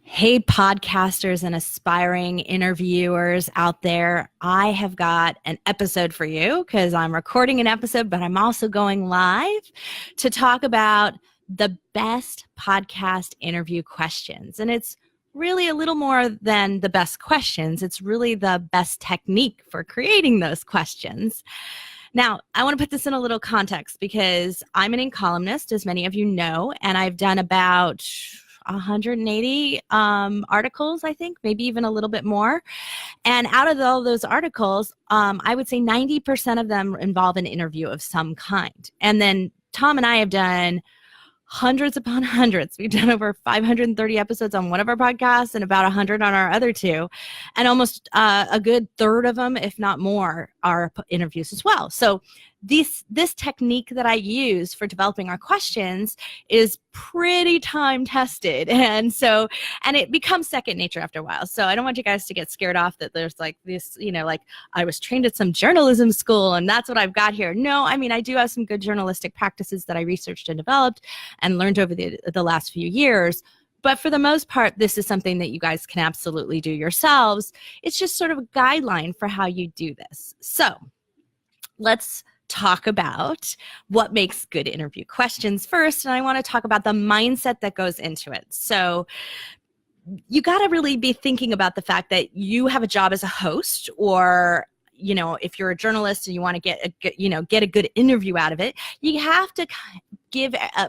Hey, podcasters and aspiring interviewers out there, I have got an episode for you because I'm recording an episode, but I'm also going live to talk about the best podcast interview questions. And it's really a little more than the best questions. It's really the best technique for creating those questions. Now, I want to put this in a little context because I'm an ink columnist, as many of you know, and I've done about 180 articles, I think, maybe even a little bit more. And out of all those articles, I would say 90% of them involve an interview of some kind. And then Tom and I have done hundreds upon hundreds. We've done over 530 episodes on one of our podcasts and about 100 on our other two. And almost a good third of them, if not more, are interviews as well. So this technique that I use for developing our questions is pretty time tested. And it becomes second nature after a while. So I don't want you guys to get scared off that there's like this, like I was trained at some journalism school and that's what I've got here. No, I mean, I do have some good journalistic practices that I researched and developed and learned over the last few years. But for the most part, this is something that you guys can absolutely do yourselves. It's just sort of a guideline for how you do this. So let's talk about what makes good interview questions first. And I want to talk about the mindset that goes into it. So you got to really be thinking about the fact that you have a job as a host, or if you're a journalist and you want to get a good interview out of it, you have to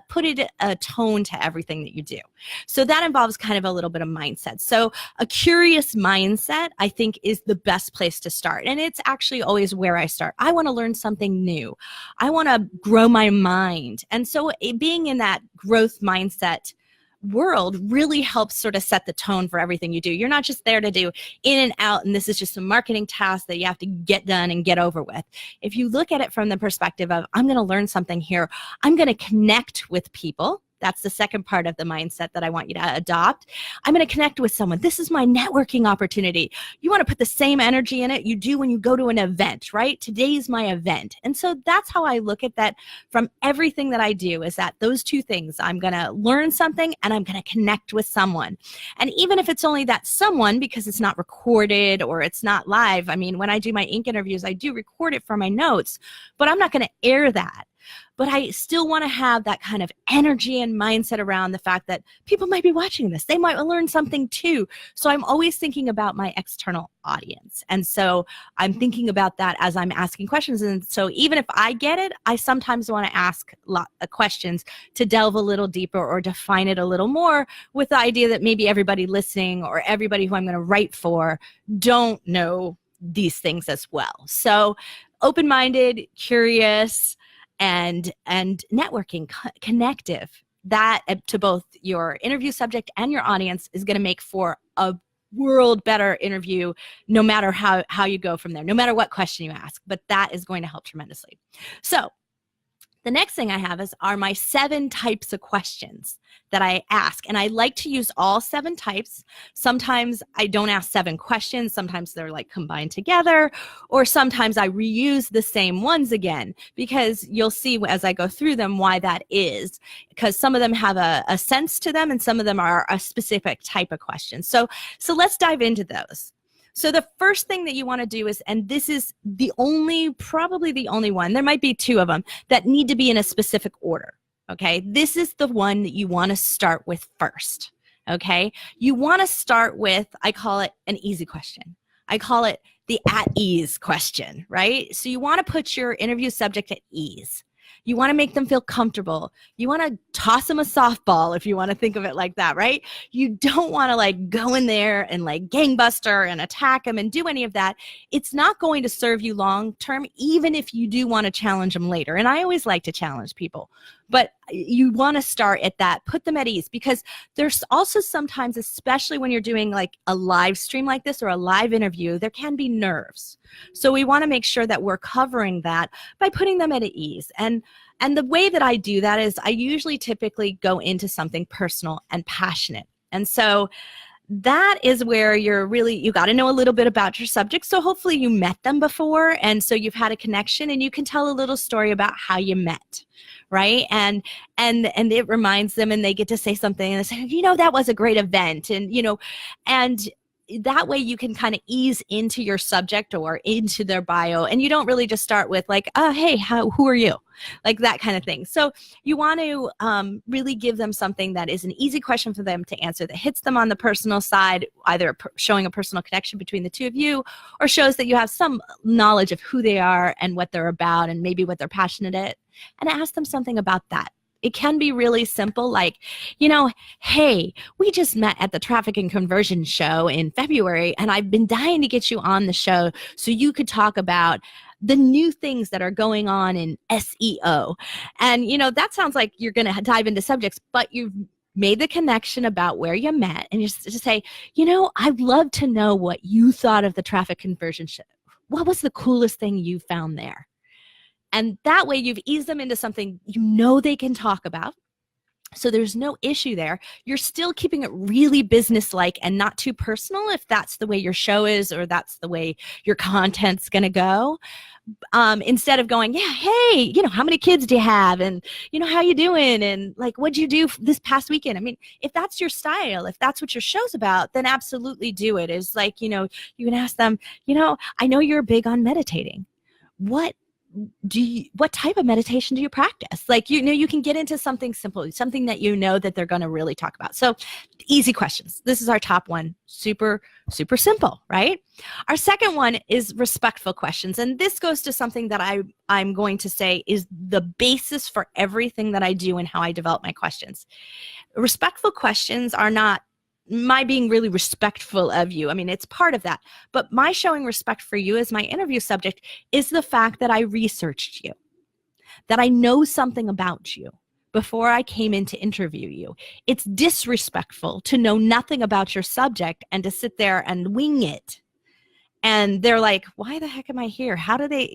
put a tone to everything that you do. So that involves kind of a little bit of mindset. So a curious mindset, I think, is the best place to start. And it's actually always where I start. I want to learn something new. I want to grow my mind. And so being in that growth mindset world really helps sort of set the tone for everything you do. You're not just there to do in and out, and this is just a marketing task that you have to get done and get over with. If you look at it from the perspective of, I'm going to learn something here, I'm going to connect with people. That's the second part of the mindset that I want you to adopt. I'm going to connect with someone. This is my networking opportunity. You want to put the same energy in it you do when you go to an event, right? Today's my event. And so that's how I look at that from everything that I do, is that those two things. I'm going to learn something and I'm going to connect with someone. And even if it's only that someone, because it's not recorded or it's not live. I mean, when I do my ink interviews, I do record it for my notes, but I'm not going to air that. But I still want to have that kind of energy and mindset around the fact that people might be watching this. They might learn something too. So I'm always thinking about my external audience. And so I'm thinking about that as I'm asking questions. And so even if I get it, I sometimes want to ask questions to delve a little deeper or define it a little more, with the idea that maybe everybody listening or everybody who I'm going to write for don't know these things as well. So open-minded, curious, and networking, connective, that to both your interview subject and your audience is going to make for a world better interview, no matter how you go from there, no matter what question you ask. But that is going to help tremendously. So the next thing I have are my 7 types of questions that I ask. And I like to use all 7 types. Sometimes I don't ask 7 questions. Sometimes they're like combined together, or sometimes I reuse the same ones again, because you'll see as I go through them why that is, because some of them have a sense to them and some of them are a specific type of question. So let's dive into those. So the first thing that you want to do is, and this is probably the only one, there might be 2 of them that need to be in a specific order, okay? This is the one that you want to start with first, okay? You want to start with, I call it an easy question. I call it the at ease question, right? So you want to put your interview subject at ease. You want to make them feel comfortable. You want to toss them a softball, if you want to think of it like that, right? You don't want to like go in there and like gangbuster and attack them and do any of that. It's not going to serve you long term, even if you do want to challenge them later. And I always like to challenge people, but you want to start at that, put them at ease, because there's also sometimes, especially when you're doing like a live stream like this or a live interview, there can be nerves. So we want to make sure that we're covering that by putting them at ease. And the way that I do that is I usually typically go into something personal and passionate. And so that is where you got to know a little bit about your subject. So hopefully you met them before. And so you've had a connection and you can tell a little story about how you met. Right. And it reminds them and they get to say something and they say, that was a great event. And, and that way you can kind of ease into your subject or into their bio. And you don't really just start with like, hey, who are you? Like that kind of thing. So you want to really give them something that is an easy question for them to answer that hits them on the personal side, either showing a personal connection between the two of you or shows that you have some knowledge of who they are and what they're about and maybe what they're passionate at, and ask them something about that. It can be really simple, like, hey, we just met at the Traffic and Conversion show in February, and I've been dying to get you on the show so you could talk about the new things that are going on in SEO. And, that sounds like you're going to dive into subjects, but you've made the connection about where you met, and just say, I'd love to know what you thought of the Traffic Conversion show. What was the coolest thing you found there? And that way you've eased them into something they can talk about. So there's no issue there. You're still keeping it really business-like and not too personal if that's the way your show is or that's the way your content's going to go. Instead of going, yeah, hey, how many kids do you have? And, how you doing? And like, what'd you do this past weekend? I mean, if that's your style, if that's what your show's about, then absolutely do it. It's like, you can ask them, I know you're big on meditating. What type of meditation do you practice? Like, you can get into something simple, something that that they're going to really talk about. So easy questions. This is our top one. Super, super simple, right? Our second one is respectful questions. And this goes to something that I'm going to say is the basis for everything that I do and how I develop my questions. Respectful questions are not my being really respectful of you. I mean, it's part of that. But my showing respect for you as my interview subject is the fact that I researched you, that I know something about you before I came in to interview you. It's disrespectful to know nothing about your subject and to sit there and wing it. And they're like, why the heck am I here? How do they,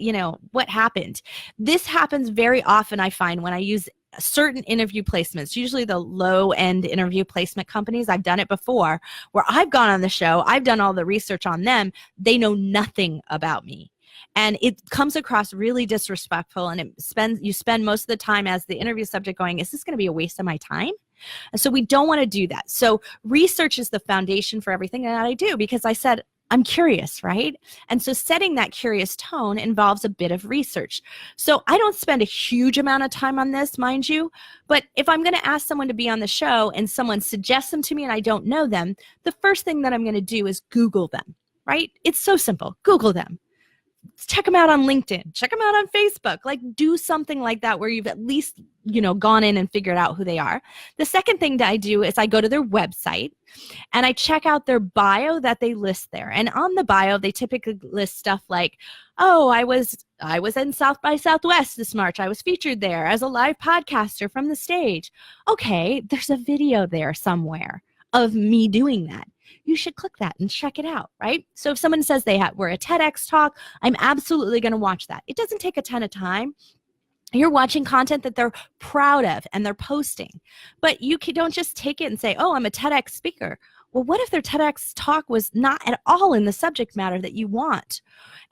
what happened? This happens very often, I find, when I use certain interview placements, usually the low-end interview placement companies. I've done it before where I've gone on the show. I've done all the research on them. They know nothing about me. And it comes across really disrespectful. And you spend most of the time as the interview subject going, is this going to be a waste of my time? And so we don't want to do that. So research is the foundation for everything that I do, because I said, I'm curious, right? And so setting that curious tone involves a bit of research. So I don't spend a huge amount of time on this, mind you, but if I'm going to ask someone to be on the show and someone suggests them to me and I don't know them, the first thing that I'm going to do is Google them, right? It's so simple. Google them. Check them out on LinkedIn, check them out on Facebook, like do something like that where you've at least, gone in and figured out who they are. The second thing that I do is I go to their website and I check out their bio that they list there. And on the bio, they typically list stuff like, oh, I was in South by Southwest this March. I was featured there as a live podcaster from the stage. Okay, there's a video there somewhere of me doing that. You should click that and check it out, right? So if someone says we're a TEDx talk, I'm absolutely going to watch that. It doesn't take a ton of time. You're watching content that they're proud of and they're posting. But you don't just take it and say, oh, I'm a TEDx speaker. Well, what if their TEDx talk was not at all in the subject matter that you want?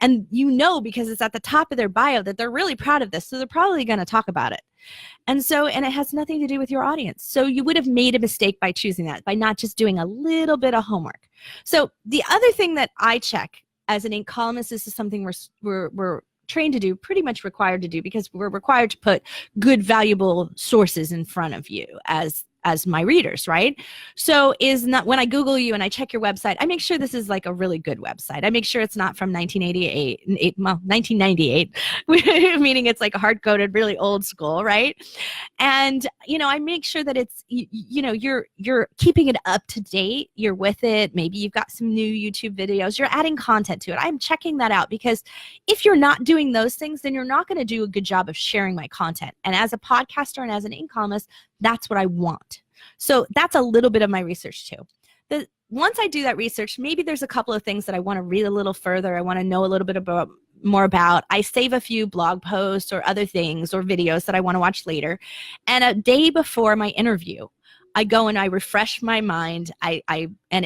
And because it's at the top of their bio that they're really proud of this, so they're probably going to talk about it. And it has nothing to do with your audience. So you would have made a mistake by choosing that, by not just doing a little bit of homework. So the other thing that I check as an ink columnist, this is something we're trained to do, pretty much required to do, because we're required to put good, valuable sources in front of you as my readers, right? So when I Google you and I check your website, I make sure this is like a really good website. I make sure it's not from 1998, meaning it's like a hard-coded, really old school, right? And, I make sure that it's, you're keeping it up to date. You're with it. Maybe you've got some new YouTube videos. You're adding content to it. I'm checking that out, because if you're not doing those things, then you're not going to do a good job of sharing my content. And as a podcaster and as an ink columnist, that's what I want. So that's a little bit of my research too. Once I do that research, maybe there's a couple of things that I want to read a little further. I want to know a little bit more about. I save a few blog posts or other things or videos that I want to watch later. And a day before my interview, I go and I refresh my mind. And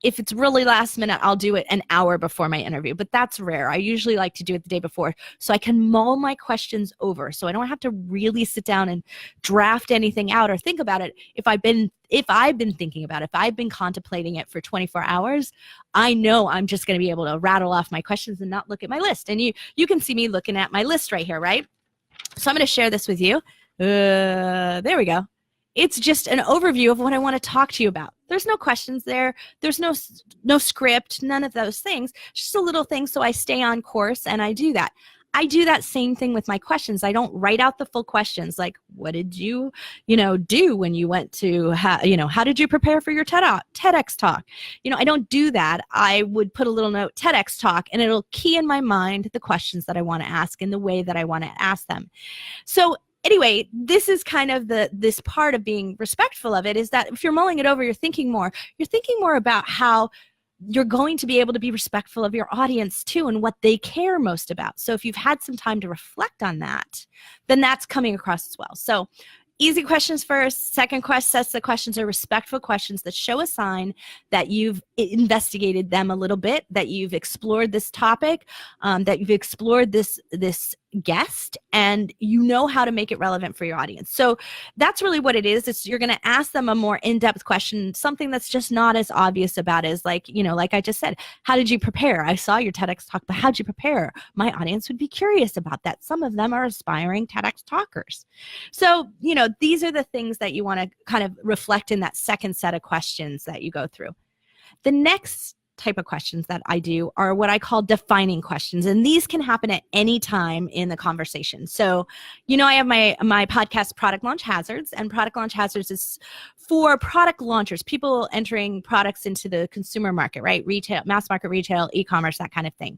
if it's really last minute, I'll do it an hour before my interview, but that's rare. I usually like to do it the day before so I can mull my questions over, so I don't have to really sit down and draft anything out or think about it. If I've been thinking about it, if I've been contemplating it for 24 hours, I know I'm just going to be able to rattle off my questions and not look at my list. And you can see me looking at my list right here, right? So I'm going to share this with you. There we go. It's just an overview of what I want to talk to you about. There's no questions there. There's no script, none of those things. Just a little thing so I stay on course, and I do that. I do that same thing with my questions. I don't write out the full questions like, what did you do when you went to, how did you prepare for your TEDx talk? I don't do that. I would put a little note, TEDx talk, and it'll key in my mind the questions that I want to ask in the way that I want to ask them. So anyway, this is kind of this part of being respectful of it, is that if you're mulling it over, you're thinking more about how you're going to be able to be respectful of your audience too and what they care most about. So if you've had some time to reflect on that, then that's coming across as well. So easy questions first. Second sets of questions are respectful questions that show a sign that you've investigated them a little bit, that you've explored this topic, that you've explored this guest, and you know how to make it relevant for your audience. So that's really what it is. You're going to ask them a more in-depth question, something that's just not as obvious about it, as like I just said, how did you prepare? I saw your TEDx talk, but how'd you prepare? My audience would be curious about that. Some of them are aspiring TEDx talkers. So, these are the things that you want to kind of reflect in that second set of questions that you go through. The next type of questions that I do are what I call defining questions, and these can happen at any time in the conversation. So, I have my podcast, Product Launch Hazards, and Product Launch Hazards is for product launchers, people entering products into the consumer market, right? Retail, mass market retail, e-commerce, that kind of thing.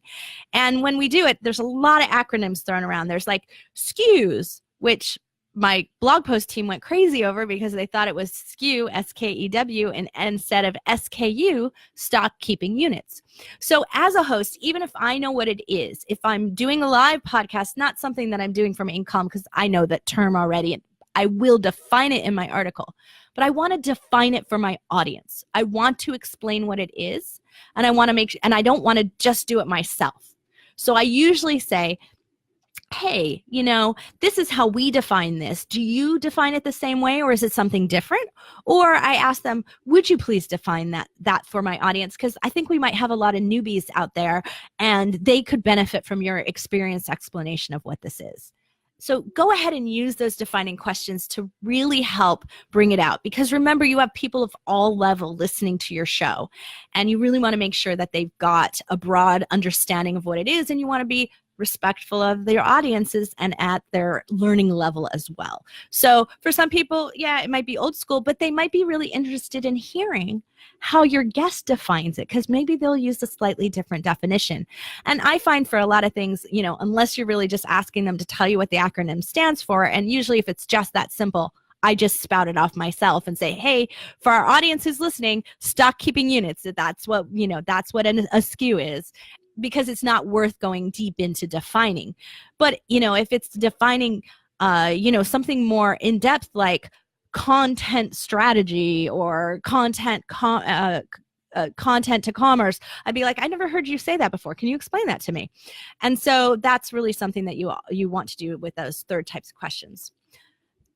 And when we do it, there's a lot of acronyms thrown around. There's like SKUs, which my blog post team went crazy over because they thought it was SKU, S-K-E-W, and instead of SKU, stock keeping units. So as a host, even if I know what it is, if I'm doing a live podcast, not something that I'm doing from income because I know that term already, and I will define it in my article, but I want to define it for my audience. I want to explain what it is, and I don't want to just do it myself. So I usually say, hey, this is how we define this. Do you define it the same way, or is it something different? Or I ask them, would you please define that for my audience? Because I think we might have a lot of newbies out there, and they could benefit from your experienced explanation of what this is. So go ahead and use those defining questions to really help bring it out. Because remember, you have people of all levels listening to your show, and you really want to make sure that they've got a broad understanding of what it is, and you want to be respectful of their audiences and at their learning level as well. So for some people, it might be old school, but they might be really interested in hearing how your guest defines it, because maybe they'll use a slightly different definition. And I find for a lot of things, unless you're really just asking them to tell you what the acronym stands for, and usually if it's just that simple, I just spout it off myself and say, hey, for our audience who's listening, stock keeping units, that's what a SKU is. Because it's not worth going deep into defining. But, if it's defining, something more in depth like content strategy or content to commerce, I'd be like, I never heard you say that before. Can you explain that to me? And so that's really something that you want to do with those third types of questions.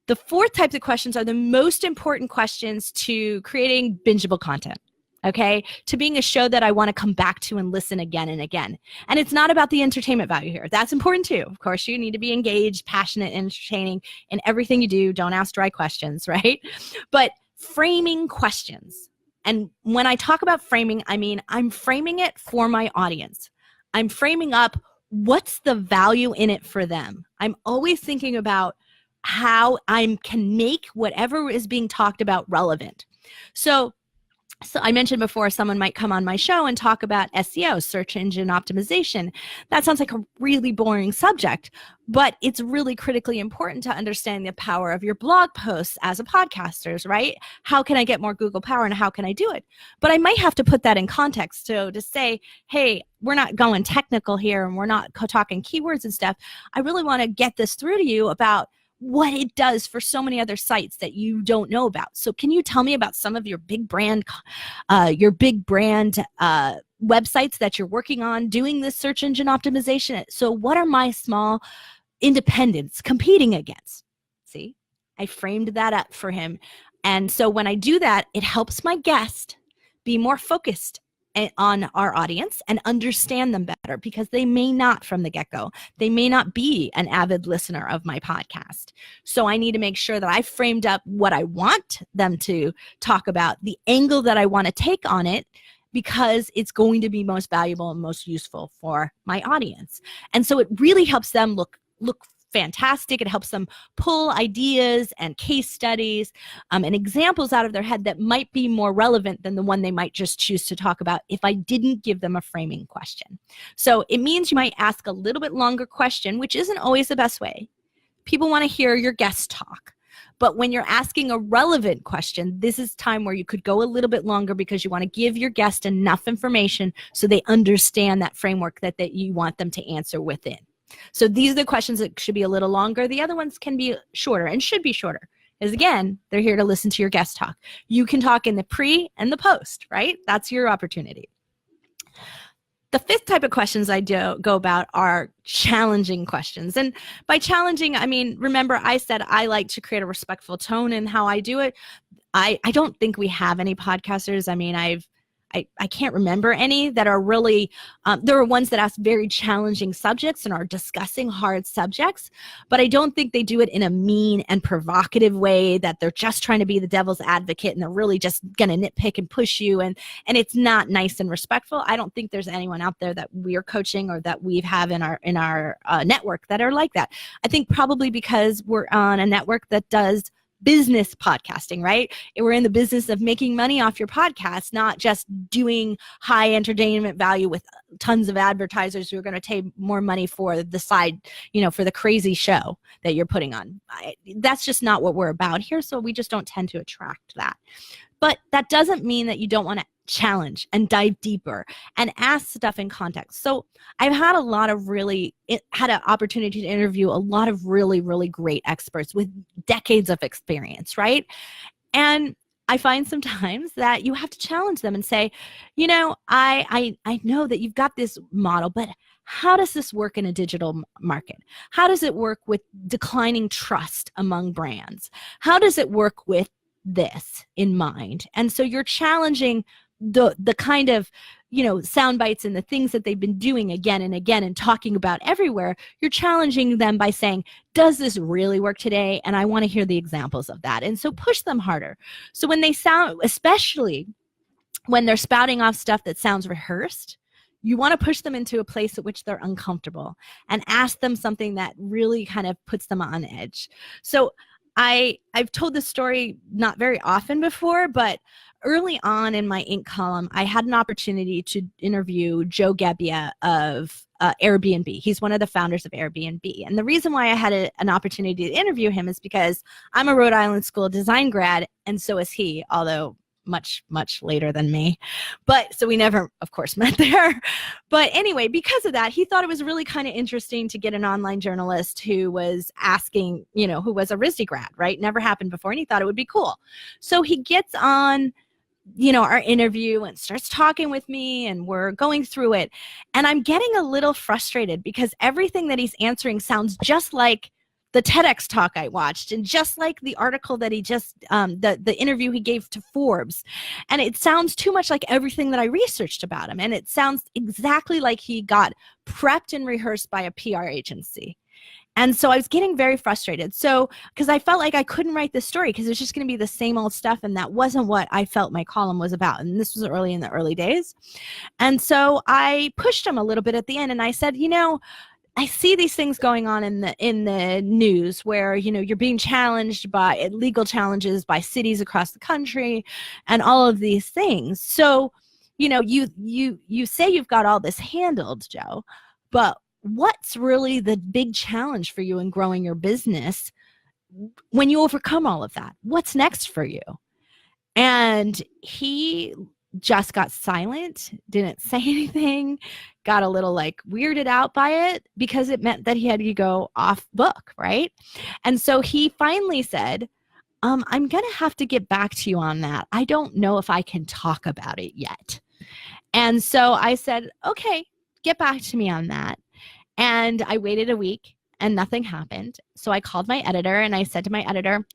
The fourth types of questions are the most important questions to creating bingeable content. Okay, to being a show that I want to come back to and listen again and again. And it's not about the entertainment value here. That's important too. Of course, you need to be engaged, passionate, entertaining in everything you do. Don't ask dry questions, right? But framing questions. And when I talk about framing, I mean, I'm framing it for my audience. I'm framing up what's the value in it for them. I'm always thinking about how I can make whatever is being talked about relevant. So I mentioned before, someone might come on my show and talk about SEO, search engine optimization. That sounds like a really boring subject, but it's really critically important to understand the power of your blog posts as a podcaster, right? How can I get more Google power and how can I do it? But I might have to put that in context. So to say, hey, we're not going technical here and we're not talking keywords and stuff. I really want to get this through to you about what it does for so many other sites that you don't know about. So can you tell me about some of your big brand websites that you're working on doing this search engine optimization? So what are my small independents competing against? See, I framed that up for him. And so when I do that, it helps my guest be more focused on our audience and understand them better, because they may not from the get-go. They may not be an avid listener of my podcast. So I need to make sure that I framed up what I want them to talk about, the angle that I want to take on it, because it's going to be most valuable and most useful for my audience. And so it really helps them look fantastic. It helps them pull ideas and case studies and examples out of their head that might be more relevant than the one they might just choose to talk about if I didn't give them a framing question. So it means you might ask a little bit longer question, which isn't always the best way. People want to hear your guest talk. But when you're asking a relevant question, this is time where you could go a little bit longer, because you want to give your guest enough information so they understand that framework that you want them to answer within. So these are the questions that should be a little longer. The other ones can be shorter and should be shorter, because again, they're here to listen to your guest talk. You can talk in the pre and the post, right? That's your opportunity. The fifth type of questions I go about are challenging questions. And by challenging, I mean, remember I said I like to create a respectful tone in how I do it. I don't think we have any podcasters. I mean, I can't remember any that are really, there are ones that ask very challenging subjects and are discussing hard subjects, but I don't think they do it in a mean and provocative way that they're just trying to be the devil's advocate and they're really just going to nitpick and push you, and it's not nice and respectful. I don't think there's anyone out there that we're coaching or that we have in our network that are like that. I think probably because we're on a network that does business podcasting, right? We're in the business of making money off your podcast, not just doing high entertainment value with tons of advertisers who are going to take more money for the side, for the crazy show that you're putting on. That's just not what we're about here. So we just don't tend to attract that. But that doesn't mean that you don't want to challenge and dive deeper and ask stuff in context. So I've had an opportunity to interview a lot of really, really great experts with decades of experience, right? And I find sometimes that you have to challenge them and say, I know that you've got this model, but how does this work in a digital market? How does it work with declining trust among brands? How does it work with this in mind? And so you're challenging the kind of sound bites and the things that they've been doing again and again and talking about everywhere. You're challenging them by saying, does this really work today? And I want to hear the examples of that. And so push them harder. So when they sound, especially when they're spouting off stuff that sounds rehearsed, you want to push them into a place at which they're uncomfortable and ask them something that really kind of puts them on edge. So I've told this story not very often before, but early on in my Inc. column, I had an opportunity to interview Joe Gebbia of Airbnb. He's one of the founders of Airbnb. And the reason why I had an opportunity to interview him is because I'm a Rhode Island School of Design grad, and so is he, although much, much later than me. But so we never, of course, met there. But anyway, because of that, he thought it was really kind of interesting to get an online journalist who was asking, who was a RISD grad, right? Never happened before. And he thought it would be cool. So he gets on our interview and starts talking with me, and we're going through it. And I'm getting a little frustrated because everything that he's answering sounds just like the TEDx talk I watched, and just like the article that he just, the interview he gave to Forbes. And it sounds too much like everything that I researched about him. And it sounds exactly like he got prepped and rehearsed by a PR agency. And so I was getting very frustrated. So, because I felt like I couldn't write this story because it's just going to be the same old stuff. And that wasn't what I felt my column was about. And this was early in the early days. And so I pushed him a little bit at the end, and I said, I see these things going on in the news where, you're being challenged by legal challenges by cities across the country and all of these things. So, you say you've got all this handled, Joe, but what's really the big challenge for you in growing your business when you overcome all of that? What's next for you? And he just got silent, didn't say anything, got a little like weirded out by it because it meant that he had to go off book, right? And so he finally said, I'm going to have to get back to you on that. I don't know if I can talk about it yet. And so I said, okay, get back to me on that. And I waited a week and nothing happened. So I called my editor and I said to my editor,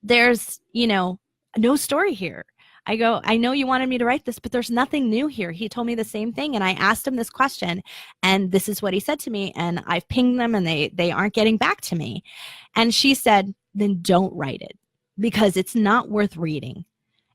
there's, no story here. I go, I know you wanted me to write this, but there's nothing new here. He told me the same thing. And I asked him this question and this is what he said to me. And I've pinged them and they aren't getting back to me. And she said, then don't write it because it's not worth reading.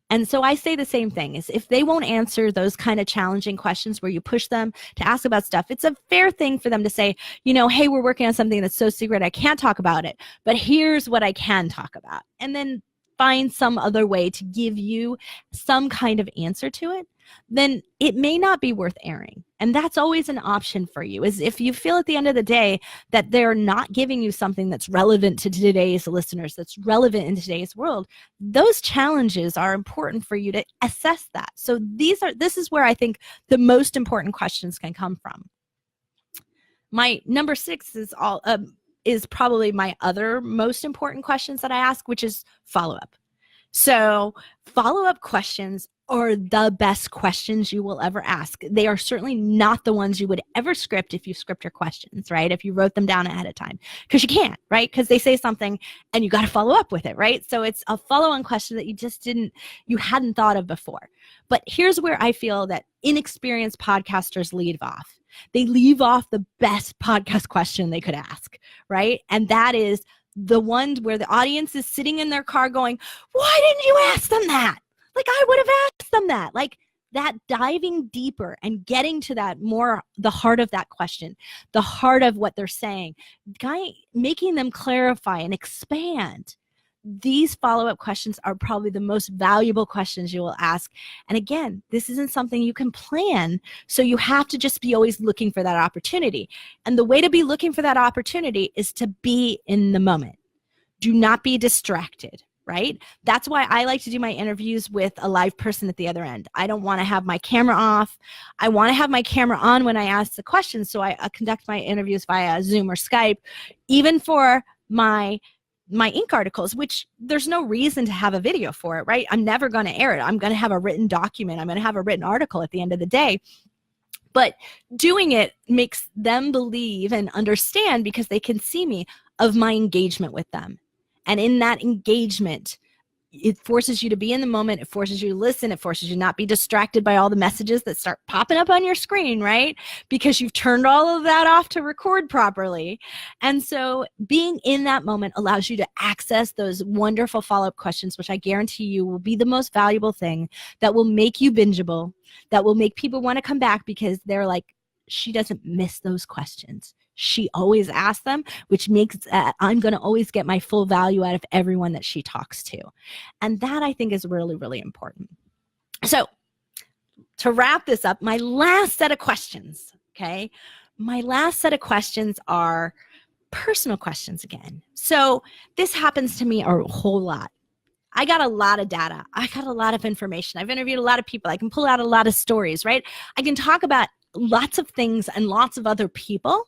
And so I say the same thing is if they won't answer those kind of challenging questions where you push them to ask about stuff, it's a fair thing for them to say, hey, we're working on something that's so secret, I can't talk about it, but here's what I can talk about. And then find some other way to give you some kind of answer to it, then it may not be worth airing. And that's always an option for you, is if you feel at the end of the day that they're not giving you something that's relevant to today's listeners, that's relevant in today's world, those challenges are important for you to assess that. So this is where I think the most important questions can come from. My number 6 is probably my other most important questions that I ask, which is follow-up. So follow-up questions are the best questions you will ever ask. They are certainly not the ones you would ever script if you script your questions, right? If you wrote them down ahead of time, because you can't, right? Because they say something and you got to follow up with it, right? So it's a follow-on question that you hadn't thought of before. But here's where I feel that inexperienced podcasters leave off. They leave off the best podcast question they could ask, right? And that is the one where the audience is sitting in their car going, why didn't you ask them that? Like, I would have asked them that. Like, that diving deeper and getting to that more, the heart of that question, the heart of what they're saying, making them clarify and expand. These follow-up questions are probably the most valuable questions you will ask. And again, this isn't something you can plan. So you have to just be always looking for that opportunity. And the way to be looking for that opportunity is to be in the moment. Do not be distracted. Right? That's why I like to do my interviews with a live person at the other end. I don't want to have my camera off. I want to have my camera on when I ask the questions. So I conduct my interviews via Zoom or Skype, even for my ink articles, which there's no reason to have a video for it, right? I'm never going to air it. I'm going to have a written document. I'm going to have a written article at the end of the day. But doing it makes them believe and understand, because they can see me, of my engagement with them. And in that engagement, it forces you to be in the moment. It forces you to listen. It forces you not be distracted by all the messages that start popping up on your screen, right? Because you've turned all of that off to record properly. And so being in that moment allows you to access those wonderful follow-up questions, which I guarantee you will be the most valuable thing that will make you bingeable, that will make people want to come back because they're like, she doesn't miss those questions. She always asks them, which makes I'm going to always get my full value out of everyone that she talks to. And that, I think, is really, really important. So to wrap this up, my last set of questions, okay? My last set of questions are personal questions again. So this happens to me a whole lot. I got a lot of data. I got a lot of information. I've interviewed a lot of people. I can pull out a lot of stories, right? I can talk about lots of things and lots of other people.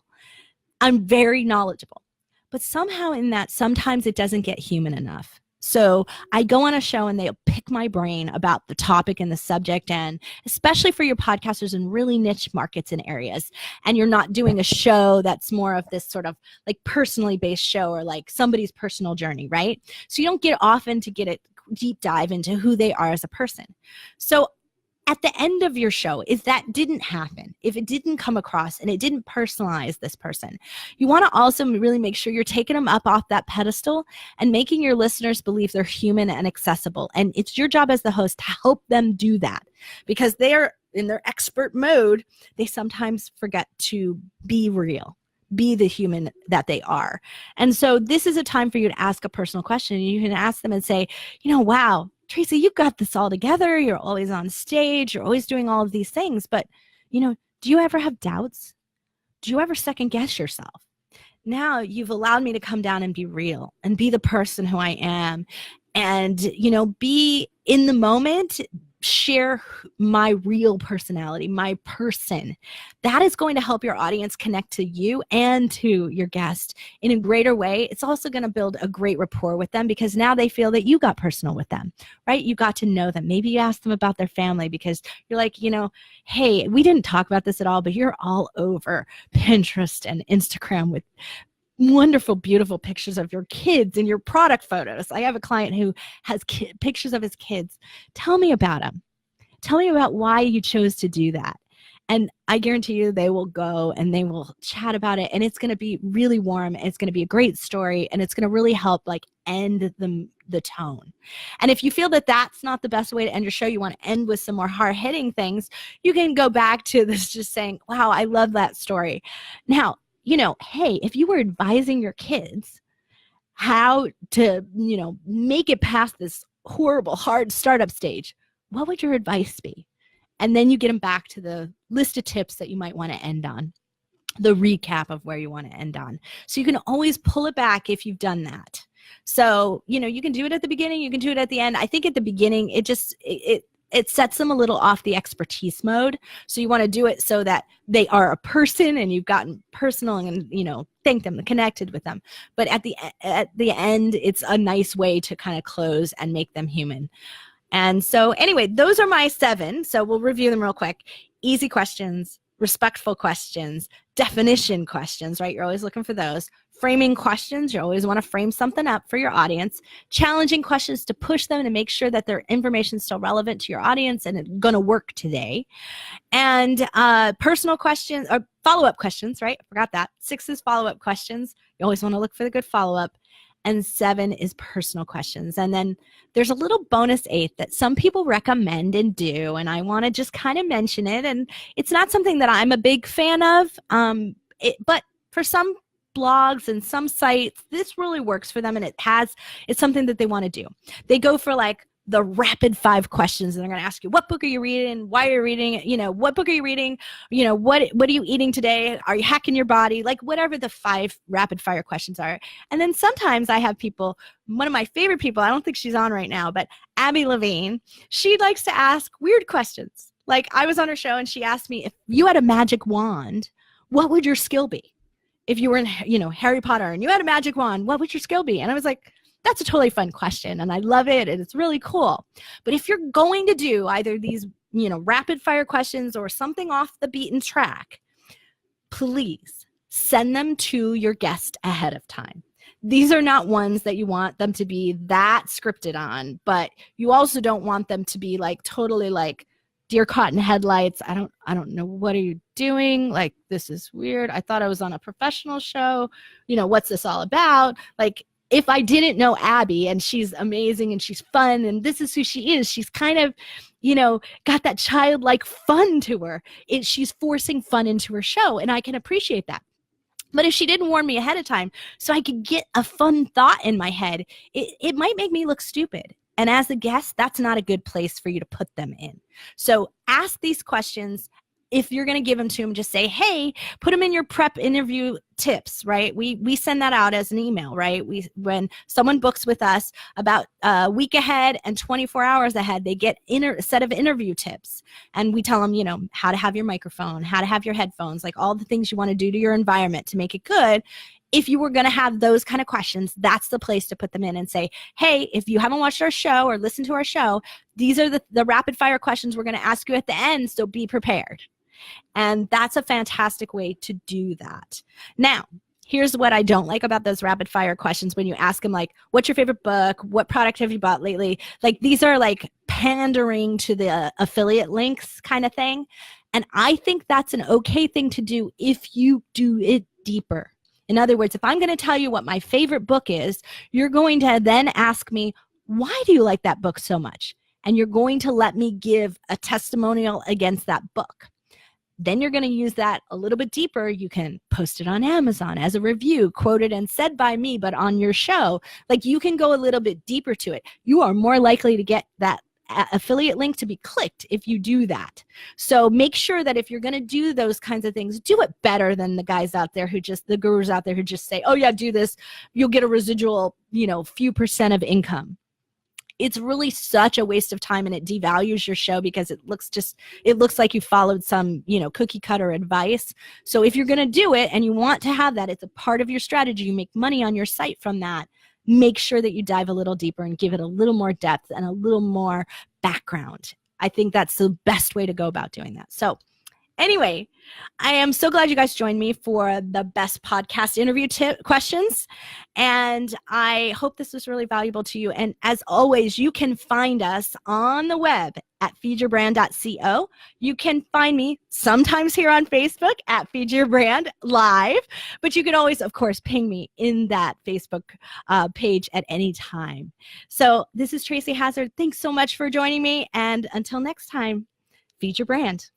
I'm very knowledgeable, but somehow in that, sometimes it doesn't get human enough. So I go on a show and they'll pick my brain about the topic and the subject, and especially for your podcasters in really niche markets and areas, and you're not doing a show that's more of this sort of like personally based show or like somebody's personal journey, right? So you don't get often to get a deep dive into who they are as a person. So at the end of your show, if that didn't happen, if it didn't come across and it didn't personalize this person, you want to also really make sure you're taking them up off that pedestal and making your listeners believe they're human and accessible. And it's your job as the host to help them do that, because they are in their expert mode. They sometimes forget to be real, be the human that they are. And so this is a time for you to ask a personal question. You can ask them and say, wow, Tracy, you've got this all together. You're always on stage. You're always doing all of these things. But, do you ever have doubts? Do you ever second guess yourself? Now you've allowed me to come down and be real and be the person who I am and, be in the moment, share my real personality, my person. That is going to help your audience connect to you and to your guest in a greater way. It's also going to build a great rapport with them because now they feel that you got personal with them, right? You got to know them. Maybe you ask them about their family because you're like, hey, we didn't talk about this at all, but you're all over Pinterest and Instagram with wonderful, beautiful pictures of your kids and your product photos. I have a client who has pictures of his kids. Tell me about them. Tell me about why you chose to do that. And I guarantee you they will go and they will chat about it. And it's going to be really warm. And it's going to be a great story. And it's going to really help end the tone. And if you feel that that's not the best way to end your show, you want to end with some more hard-hitting things, you can go back to this just saying, wow, I love that story. Now, hey, if you were advising your kids how to, make it past this horrible, hard startup stage, what would your advice be? And then you get them back to the list of tips that you might want to end on, the recap of where you want to end on. So you can always pull it back if you've done that. So, you can do it at the beginning, you can do it at the end. I think at the beginning, it sets them a little off the expertise mode. So you want to do it so that they are a person and you've gotten personal and, thank them, connected with them. But at the end, it's a nice way to kind of close and make them human. And so anyway, those are my 7. So we'll review them real quick. Easy questions, respectful questions, definition questions, right? You're always looking for those. Framing questions, you always want to frame something up for your audience. Challenging questions to push them to make sure that their information is still relevant to your audience and it's going to work today. And personal questions or follow-up questions, right? I forgot that. 6 is follow-up questions. You always want to look for the good follow-up. And 7 is personal questions. And then there's a little bonus 8 that some people recommend and do. And I want to just kind of mention it. And it's not something that I'm a big fan of. But for some blogs and some sites, this really works for them. And it's something that they want to do. They go for the rapid 5 questions, and they're going to ask you, what book are you reading? Why are you reading it? What book are you reading? What are you eating today? Are you hacking your body? Whatever the 5 rapid fire questions are. And then sometimes I have people, one of my favorite people, I don't think she's on right now, but Abby Levine, she likes to ask weird questions. I was on her show and she asked me, if you had a magic wand, what would your skill be? If you were in, Harry Potter and you had a magic wand, what would your skill be? And I was like, that's a totally fun question and I love it and it's really cool. But if you're going to do either these, rapid fire questions or something off the beaten track, please send them to your guest ahead of time. These are not ones that you want them to be that scripted on, but you also don't want them to be totally deer caught in headlights. I don't know. What are you doing? This is weird. I thought I was on a professional show. What's this all about? If I didn't know Abby and she's amazing and she's fun and this is who she is, she's kind of, got that childlike fun to her. She's forcing fun into her show and I can appreciate that. But if she didn't warn me ahead of time so I could get a fun thought in my head, it might make me look stupid. And as a guest, that's not a good place for you to put them in. So ask these questions. If you're going to give them to them, just say, hey, put them in your prep interview tips, right? We send that out as an email, right? When someone books with us about a week ahead and 24 hours ahead, they get a set of interview tips. And we tell them, how to have your microphone, how to have your headphones, all the things you want to do to your environment to make it good. If you were going to have those kind of questions, that's the place to put them in and say, hey, if you haven't watched our show or listened to our show, these are the rapid fire questions we're going to ask you at the end, so be prepared. And that's a fantastic way to do that. Now, here's what I don't like about those rapid fire questions when you ask them what's your favorite book? What product have you bought lately? These are pandering to the affiliate links kind of thing. And I think that's an okay thing to do if you do it deeper. In other words, if I'm going to tell you what my favorite book is, you're going to then ask me, why do you like that book so much? And you're going to let me give a testimonial against that book. Then you're going to use that a little bit deeper. You can post it on Amazon as a review, quoted and said by me, but on your show. You can go a little bit deeper to it. You are more likely to get that affiliate link to be clicked if you do that. So make sure that if you're going to do those kinds of things, do it better than the guys out there the gurus out there who just say, oh yeah, do this. You'll get a residual, few percent of income. it's really such a waste of time, and it devalues your show because it looks like you followed some, cookie cutter advice. So if you're going to do it and you want to have that, it's a part of your strategy, you make money on your site from that, make sure that you dive a little deeper and give it a little more depth and a little more background. I think that's the best way to go about doing that. So anyway, I am so glad you guys joined me for the best podcast interview questions. And I hope this was really valuable to you. And as always, you can find us on the web at feedyourbrand.co. You can find me sometimes here on Facebook at Feed Your Brand Live. But you can always, of course, ping me in that Facebook page at any time. So this is Tracy Hazard. Thanks so much for joining me. And until next time, feed your brand.